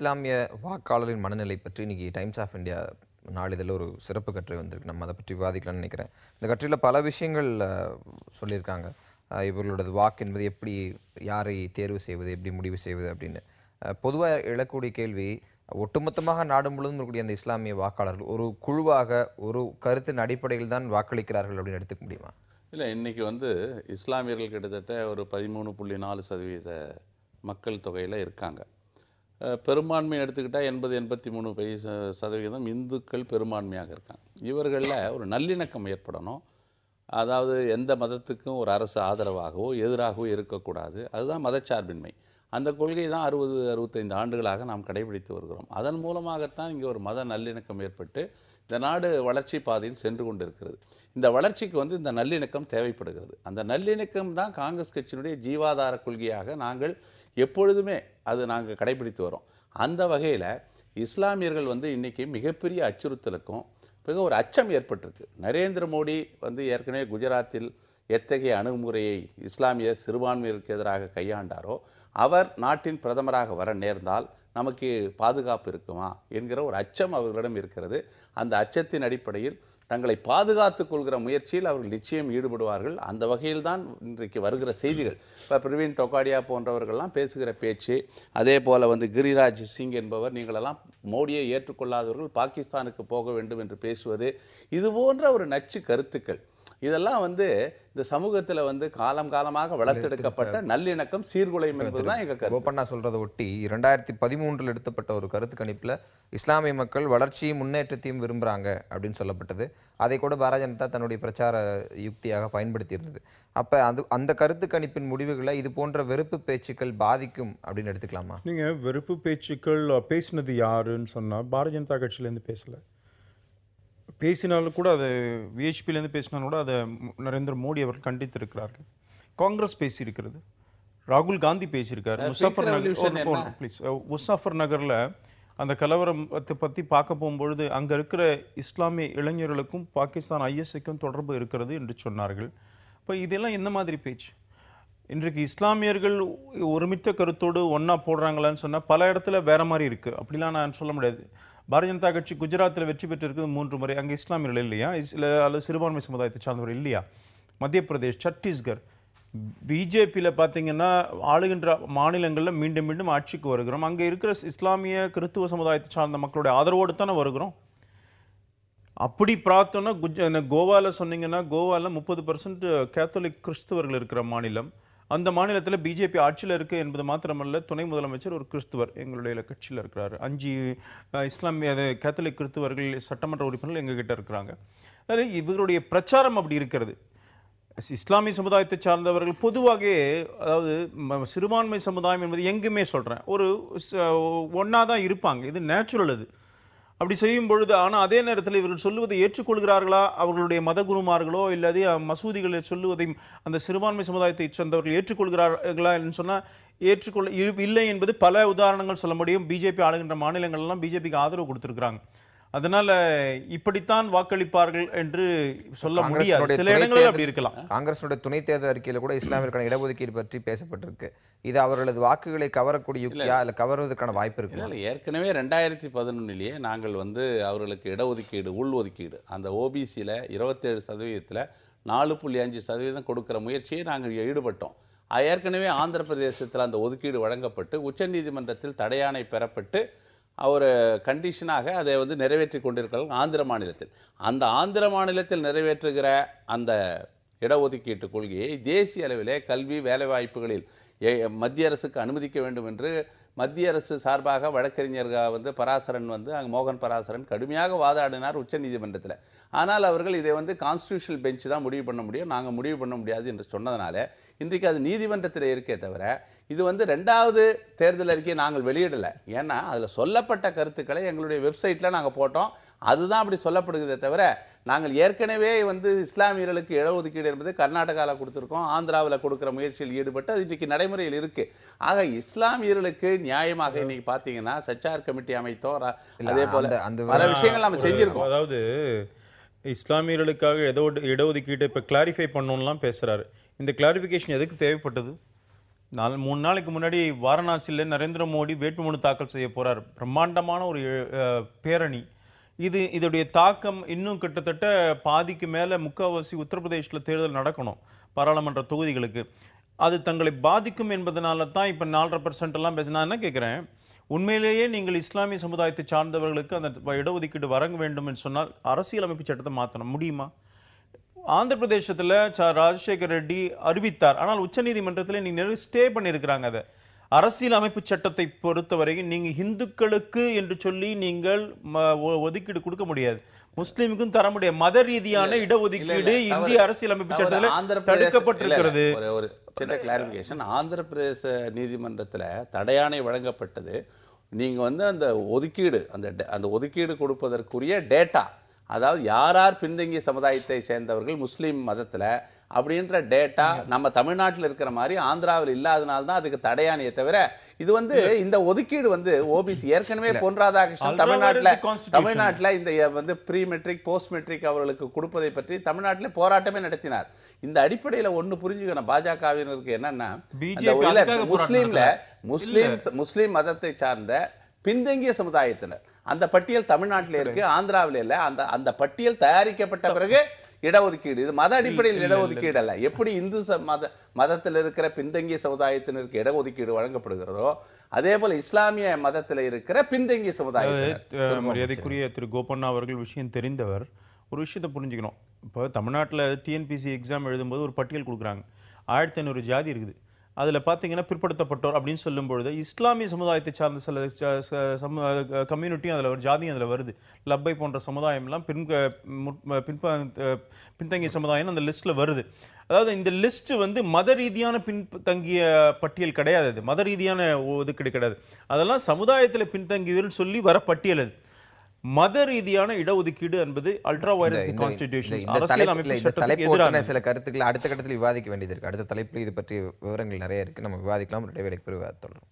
இஸ்லாமிய வாக்காளரின் மனநிலை பற்றி இன்னைக்கு டைம்ஸ் ஆஃப் இந்தியா நாளிதழில் ஒரு சிறப்பு கட்டுரை வந்திருக்கு. நம்ம அதை பற்றி விவாதிக்கலாம்னு நினைக்கிறேன். இந்த கட்டுரையில் பல விஷயங்கள் சொல்லியிருக்காங்க. இவர்களோடது வாக்கு என்பது எப்படி, யாரை தேர்வு செய்வது, எப்படி முடிவு செய்வது அப்படின்னு. பொதுவாக எழக்கூடிய கேள்வி, ஒட்டுமொத்தமாக நாடு முழுவதும் இருக்கக்கூடிய அந்த இஸ்லாமிய வாக்காளர்கள் ஒரு குழுவாக ஒரு கருத்தின் அடிப்படையில் தான் வாக்களிக்கிறார்கள் அப்படின்னு எடுத்துக்க முடியுமா? இல்லை, இன்றைக்கி இஸ்லாமியர்கள் கிட்டத்தட்ட ஒரு 13.4% மக்கள் தொகையில் இருக்காங்க. பெரும்பான்மை எடுத்துக்கிட்டால் 80-83% இந்துக்கள் பெரும்பான்மையாக இருக்காங்க. இவர்களில் ஒரு நல்லிணக்கம் ஏற்படணும். அதாவது எந்த மதத்துக்கும் ஒரு அரசு ஆதரவாகவோ எதிராகவோ இருக்கக்கூடாது. அதுதான் மதச்சார்பின்மை. அந்த கொள்கை தான் 60-65 ஆண்டுகளாக நாம் கடைபிடித்து வருகிறோம். அதன் மூலமாகத்தான் இங்கே ஒரு மத நல்லிணக்கம் ஏற்பட்டு இந்த நாடு வளர்ச்சி பாதையில் சென்று கொண்டிருக்கிறது. இந்த வளர்ச்சிக்கு இந்த நல்லிணக்கம் தேவைப்படுகிறது. அந்த நல்லிணக்கம் தான் காங்கிரஸ் கட்சியினுடைய ஜீவாதார கொள்கையாக நாங்கள் எப்பொழுதுமே நாங்கள் கடைபிடித்து வரோம். அந்த வகையில் இஸ்லாமியர்கள் இன்றைக்கி மிகப்பெரிய அச்சுறுத்தலுக்கும் மிக ஒரு அச்சம் ஏற்பட்டிருக்கு. நரேந்திர மோடி ஏற்கனவே குஜராத்தில் எத்தகைய அணுகுமுறையை இஸ்லாமிய சிறுபான்மையினருக்கு எதிராக கையாண்டாரோ, அவர் நாட்டின் பிரதமராக வர நேர்ந்தால் நமக்கு பாதுகாப்பு இருக்குமா என்கிற ஒரு அச்சம் அவர்களிடம் இருக்கிறது. அந்த அச்சத்தின் அடிப்படையில் தங்களை பாதுகாத்துக் கொள்கிற முயற்சியில் அவர்கள் நிச்சயம் ஈடுபடுவார்கள். அந்த வகையில் தான் இன்றைக்கு வருகிற செய்திகள். இப்போ பிரவீன் டொகாடியா போன்றவர்கள்லாம் பேசுகிற பேச்சு, அதே போல் கிரிராஜ் சிங் என்பவர், நீங்களெல்லாம் மோடியை ஏற்றுக்கொள்ளாதவர்கள் பாகிஸ்தானுக்கு போக வேண்டும் என்று பேசுவது, இது போன்ற ஒரு நச்சு கருத்துக்கள், இதெல்லாம் இந்த சமூகத்தில் காலம் காலமாக வளர்த்தெடுக்கப்பட்ட நல்லிணக்கம் சீர்குலையும் என்பதுதான் எங்கள் கருத்து. ஓப்பனா சொல்றதை ஒட்டி 2013 எடுத்தப்பட்ட ஒரு கருத்து கணிப்பில் இஸ்லாமிய மக்கள் வளர்ச்சியும் முன்னேற்றத்தையும் விரும்புகிறாங்க அப்படின்னு சொல்லப்பட்டது. அதை கூட பாரதிய ஜனதா தன்னுடைய பிரச்சார யுக்தியாக பயன்படுத்தி இருந்தது. அப்போ அந்த கருத்து கணிப்பின் முடிவுகளை இது போன்ற வெறுப்பு பேச்சுக்கள் பாதிக்கும் அப்படின்னு எடுத்துக்கலாமா? நீங்கள் வெறுப்பு பேச்சுக்கள் பேசினது யாருன்னு சொன்னால் பாரதிய ஜனதா கட்சியிலேருந்து பேசலை. பேசினாலும் கூட அதை விஹெச்பியிலேருந்து பேசினாலும் கூட அதை நரேந்திர மோடி அவர்கள் கண்டித்திருக்கிறார்கள். காங்கிரஸ் பேசியிருக்கிறது, ராகுல் காந்தி பேசியிருக்காரு. முசாஃபர் நகரில் அந்த கலவரத்தை பற்றி பார்க்க போகும்பொழுது அங்கே இருக்கிற இஸ்லாமிய இளைஞர்களுக்கும் பாகிஸ்தான் ஐஎஸ்ஐக்கும் தொடர்பு இருக்கிறது என்று சொன்னார்கள். இப்போ இதெல்லாம் எந்த மாதிரி பேச்சு? இன்றைக்கு இஸ்லாமியர்கள் ஒருமித்த கருத்தோடு ஒன்றா போடுறாங்களான்னு சொன்னால் பல இடத்துல வேற மாதிரி இருக்குது. அப்படிலாம் நான் சொல்ல முடியாது. பாரதிய ஜனதா கட்சி குஜராத்தில் வெற்றி பெற்றிருக்கிறது 3 முறை. அங்கே இஸ்லாமியர்கள் இல்லையா? அல்லது சிறுபான்மை சமுதாயத்தை சார்ந்தவர்கள் இல்லையா? மத்திய பிரதேஷ், சத்தீஸ்கர், பிஜேபியில் பார்த்தீங்கன்னா ஆளுகின்ற மாநிலங்களில் மீண்டும் மீண்டும் ஆட்சிக்கு வருகிறோம். அங்கே இருக்கிற இஸ்லாமிய கிறிஸ்துவ சமுதாயத்தை சார்ந்த மக்களுடைய ஆதரவோடு தானே வருகிறோம். அப்படி பார்த்தோன்னா கோவாவில் சொன்னீங்கன்னா, கோவாவில் 30% கேத்தலிக் கிறிஸ்துவர்கள் இருக்கிற மாநிலம். அந்த மாநிலத்தில் பிஜேபி ஆட்சியில் இருக்குது என்பது மாத்திரமல்ல, துணை முதலமைச்சர் ஒரு கிறிஸ்துவர் எங்களுடைய கட்சியில் இருக்கிறார். 5 இஸ்லாமிய கேத்தலிக் கிறிஸ்துவர்கள் சட்டமன்ற உறுப்பினர்கள் எங்ககிட்ட இருக்கிறாங்க. அதில் இவர்களுடைய பிரச்சாரம் அப்படி இருக்கிறது. இஸ்லாமிய சமுதாயத்தை சார்ந்தவர்கள் பொதுவாக, அதாவது சிறுபான்மை சமுதாயம் என்பது எங்குமே சொல்கிறேன் ஒரு ஒன்றா தான் இருப்பாங்க. இது நேச்சுரல். அது அப்படி செய்யும் பொழுது, ஆனால் அதே நேரத்தில் இவர்கள் சொல்லுவதை ஏற்றுக்கொள்கிறார்களா? அவர்களுடைய மத குருமார்களோ இல்லாது மசூதிகளில் சொல்லுவதை அந்த சிறுபான்மை சமுதாயத்தை சேர்ந்தவர்கள் ஏற்றுக்கொள்கிறார்களா என்று சொன்னால் இல்லை என்பது பல உதாரணங்கள் சொல்ல முடியும். பிஜேபி ஆளுகின்ற மாநிலங்கள்லாம் பிஜேபிக்கு ஆதரவு கொடுத்துருக்குறாங்க. அதனால இப்படித்தான் வாக்களிப்பார்கள் என்று சொல்ல முடியாது. சில இடங்களில் அப்படி இருக்கலாம். காங்கிரஸுடைய துணை தேர்தல் அறிக்கையில் கூட இஸ்லாமியர்களுக்கான இடஒதுக்கீடு பற்றி பேசப்பட்டிருக்கு. இது அவர்களது வாக்குகளை கவரக்கூடிய யுக்தியா இல்லை கவர்வதற்கான வாய்ப்பு இருக்கு? இல்லை, ஏற்கனவே 2011 அவர்கள் அவர்களுக்கு இடஒதுக்கீடு, உள்ஒதுக்கீடு, அந்த ஓபிசியில் 27%, 4.5% கொடுக்குற முயற்சியை நாங்கள் ஈடுபட்டோம். ஏற்கனவே ஆந்திர பிரதேசத்தில் அந்த ஒதுக்கீடு வழங்கப்பட்டு உச்சநீதிமன்றத்தில் தடையாணை பெறப்பட்டு அவர் கண்டிஷனாக அதை நிறைவேற்றி கொண்டிருக்கிறார்கள் ஆந்திர மாநிலத்தில். அந்த ஆந்திர மாநிலத்தில் நிறைவேற்றுகிற அந்த இடஒதுக்கீட்டு கொள்கையை தேசிய அளவிலே கல்வி வேலைவாய்ப்புகளில் மத்திய அரசுக்கு அனுமதிக்க வேண்டும் என்று மத்திய அரசு சார்பாக வழக்கறிஞர்கள் பராசரன் அங்கே மோகன் பராசரன் கடுமையாக வாதாடினார் உச்சநீதிமன்றத்தில். ஆனால் அவர்கள் இதை கான்ஸ்டிடியூஷனல் பெஞ்ச் தான் முடிவு பண்ண முடியும், நாங்கள் முடிவு பண்ண முடியாது என்று சொன்னதுனால இன்றைக்கு அது நீதிமன்றத்தில் இருக்கே தவிர இது 2வது தேர்தல் அறிக்கையை நாங்கள் வெளியிடலை. ஏன்னா அதில் சொல்லப்பட்ட கருத்துக்களை எங்களுடைய வெப்சைட்டில் நாங்கள் போட்டோம். அதுதான் அப்படி சொல்லப்படுகிறதே தவிர, நாங்கள் ஏற்கனவே இஸ்லாமியர்களுக்கு இடஒதுக்கீடு என்பது கர்நாடகாவில் கொடுத்துருக்கோம், ஆந்திராவில் கொடுக்குற முயற்சியில் ஈடுபட்டு அது இன்றைக்கு நடைமுறையில் இருக்குது. ஆக இஸ்லாமியர்களுக்கு நியாயமாக இன்னைக்கு பார்த்தீங்கன்னா சச்சார் கமிட்டி அமைத்தோம், அதே போல பல விஷயங்கள் நம்ம செஞ்சிருக்கோம். அதாவது இஸ்லாமியர்களுக்காக இடஒதுக்கீட்டை இப்போ கிளாரிஃபை பண்ணணும்லாம் பேசுகிறாரு. இந்த கிளாரிஃபிகேஷன் எதுக்கு தேவைப்பட்டது? 3 நாளைக்கு முன்னாடி வாரணாசியில் நரேந்திர மோடி வேட்புமனு தாக்கல் செய்ய போறார். பிரம்மாண்டமான ஒரு பேரணி. இதோடைய தாக்கம் இன்னும் கிட்டத்தட்ட பாதிக்கு மேல முக்காவாசி உத்தரப்பிரதேசத்தில் தேர்தல் நடக்கணும் பாராளுமன்ற தொகுதிகளுக்கு. அது தங்களை பாதிக்கும் என்பதனால தான் இப்போ 4.5% எல்லாம் பேச. நான் என்ன கேட்குறேன், உண்மையிலேயே நீங்கள் இஸ்லாமிய சமுதாயத்தை சார்ந்தவர்களுக்கு அந்த இடஒதுக்கீடு வழங்க வேண்டும் என்று சொன்னால் அரசியலமைப்பு சட்டத்தை மாற்றணும் முடியுமா? ஆந்திர பிரதேசத்தில் ராஜசேகர் ரெட்டி அறிவித்தார். ஆனால் உச்சநீதிமன்றத்தில் நீங்க ஸ்டே பண்ணியிருக்கிறாங்க. அதை அரசியல் அமைப்பு சட்டத்தை பொறுத்தவரைக்கும் நீங்க இந்துக்களுக்கு என்று சொல்லி நீங்கள் ஒதுக்கீடு கொடுக்க முடியாது, முஸ்லிமுக்கும் தர முடியாது. மத ரீதியான இடஒதுக்கீடு இந்திய அரசியல் அமைப்பு சட்டத்தில் தடுக்கப்பட்டிருக்கிறது. ஒரு சின்ன கிளாரிபிகேஷன். ஆந்திர பிரதேச நீதிமன்றத்தில் தடையாணை வழங்கப்பட்டது. நீங்க அந்த ஒதுக்கீடு அந்த ஒதுக்கீடு கொடுப்பதற்குரிய டேட்டா, அதாவது யார் பின்தங்கிய சமுதாயத்தை சேர்ந்தவர்கள் முஸ்லீம் மதத்துல அப்படின்ற டேட்டா நம்ம தமிழ்நாட்டில் இருக்கிற மாதிரி ஆந்திராவில் இல்லாதனால தான் அதுக்கு தடையானையே தவிர இது இந்த ஒதுக்கீடு ஓபிசி ஏற்கனவே பொன் ராதாகிருஷ்ணன் தமிழ்நாட்டில் இந்த ப்ரீ மெட்ரிக் போஸ்ட் மெட்ரிக் அவர்களுக்கு கொடுப்பதை பற்றி தமிழ்நாட்டில் போராட்டமே நடத்தினார். இந்த அடிப்படையில் ஒன்று புரிஞ்சுக்கணும், பாஜகவினருக்கு என்னன்னா முஸ்லீம் மதத்தை சார்ந்த பின்தங்கிய சமுதாயத்தினர் அந்த பட்டியல் தமிழ்நாட்டில் இருக்கு, ஆந்திராவில் இல்லை. அந்த பட்டியல் தயாரிக்கப்பட்ட பிறகு இடஒதுக்கீடு. இது மத அடிப்படையில் இடஒதுக்கீடு அல்ல. எப்படி இந்து மதத்தில் இருக்கிற பின்தங்கிய சமுதாயத்தினருக்கு இடஒதுக்கீடு வழங்கப்படுகிறதோ அதே போல இஸ்லாமிய மதத்தில் இருக்கிற பின்தங்கிய சமுதாயம். மரியாதைக்குரிய திரு கோபண்ணா அவர்கள் விஷயம் தெரிந்தவர். ஒரு விஷயத்தை புரிஞ்சுக்கணும். இப்போ தமிழ்நாட்டில் டிஎன்பிசி எக்ஸாம் எழுதும்போது ஒரு பட்டியல் கொடுக்குறாங்க. 1500 ஜாதி இருக்குது. அதில் பார்த்தீங்கன்னா பிற்படுத்தப்பட்டோர் அப்படின்னு சொல்லும்பொழுது இஸ்லாமிய சமுதாயத்தை சார்ந்த சில கம்யூனிட்டியும் அதில் ஒரு ஜாதியும் அதில் வருது. லப்பை போன்ற சமுதாயம்லாம் பின்தங்கிய சமுதாயம் அந்த லிஸ்ட்டில் வருது. அதாவது இந்த லிஸ்ட் மத ரீதியான பின்தங்கிய பட்டியல் கிடையாது, அது மத ரீதியான ஒதுக்கீடு கிடையாது. அதெல்லாம் சமுதாயத்தில் பின்தங்கியவர்கள் சொல்லி வர பட்டியல். அது மத ரீதியான இடஒதுக்கீடு என்பது அல்ட்ரா வைரஸ் கான்ஸ்டிடியூஷன் அரசியல் அமைப்பு சட்டத்துக்கு எதிரான சில கருத்துக்களை அடுத்த கட்டத்தில் விவாதிக்க வேண்டியது இருக்கு. அடுத்த தலைப்பில் இது பற்றிய விவரங்கள் நிறைய இருக்கு, நம்ம விவாதிக்கலாம். இடைவேளைக்கு பிறகு தொடரும்.